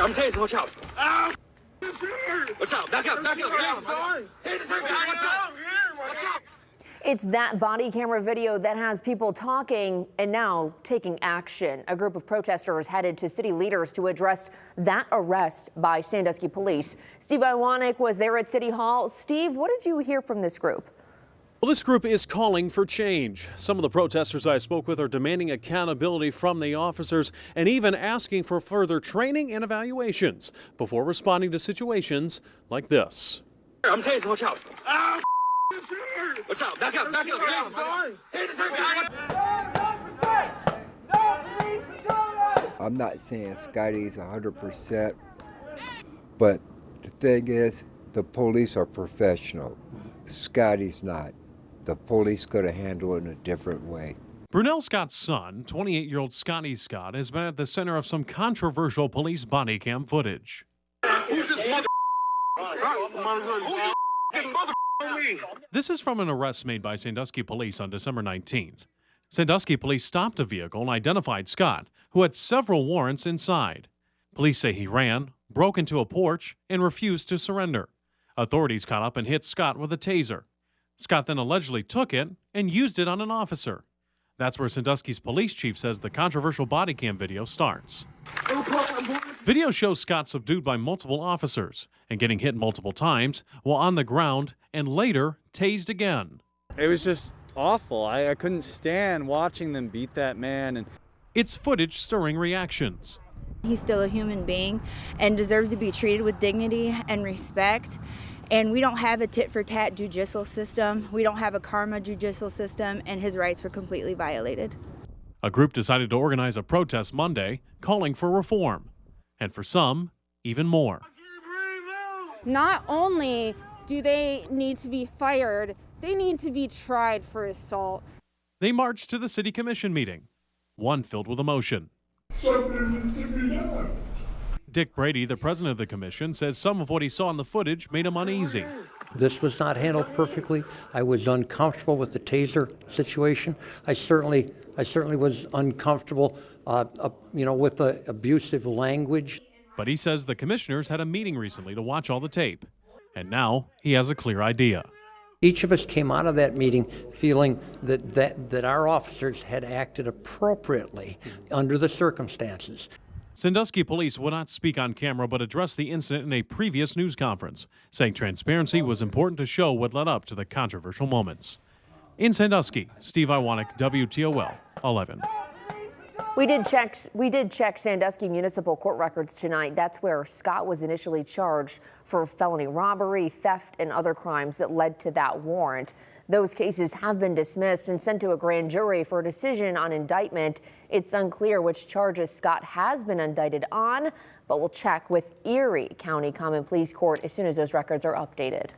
I'm tasing. Watch out. Ow! Watch out. Back up. Back up. Watch out. It's that body camera video that has people talking and now taking action. A group of protesters headed to city leaders to address that arrest by Sandusky police. Steve Iwanek was there at City Hall. Steve, what did you hear from this group? Well, this group is calling for change. Some of the protesters I spoke with are demanding accountability from the officers and even asking for further training and evaluations before responding to situations like this. I'm tasing. Watch out. Ow! Watch out. Back up. Back up. I'm not saying Scotty's 100%, but the thing is, the police are professional. Scotty's not. The police could have handled it in a different way. Brunel Scott's son, 28-year-old Scotty Scott, has been at the center of some controversial police body cam footage. Who's this mother? This is from an arrest made by Sandusky police on December 19th. Sandusky police stopped a vehicle and identified Scott, who had several warrants inside. Police say he ran, broke into a porch, and refused to surrender. Authorities caught up and hit Scott with a taser. Scott then allegedly took it and used it on an officer. That's where Sandusky's police chief says the controversial body cam video starts. Video shows Scott subdued by multiple officers and getting hit multiple times while on the ground and later tased again. It was just awful. I couldn't stand watching them beat that man. And it's footage stirring reactions. He's still a human being and deserves to be treated with dignity and respect. And we don't have a tit-for-tat judicial system. We don't have a karma judicial system, and his rights were completely violated. A group decided to organize a protest Monday calling for reform. And for some, even more. Not only do they need to be fired, they need to be tried for assault. They marched to the city commission meeting, one filled with emotion. Dick Brady, the president of the commission, says some of what he saw in the footage made him uneasy. This was not handled perfectly. I was uncomfortable with the taser situation. I certainly was uncomfortable, with the abusive language. But he says the commissioners had a meeting recently to watch all the tape, and now he has a clear idea. Each of us came out of that meeting feeling that our officers had acted appropriately under the circumstances. Sandusky police would not speak on camera but addressed the incident in a previous news conference, saying transparency was important to show what led up to the controversial moments. In Sandusky, Steve Iwanek, WTOL 11. We did check Sandusky Municipal Court records tonight. That's where Scott was initially charged for felony robbery, theft, and other crimes that led to that warrant. Those cases have been dismissed and sent to a grand jury for a decision on indictment. It's unclear which charges Scott has been indicted on, but we'll check with Erie County Common Pleas Court as soon as those records are updated.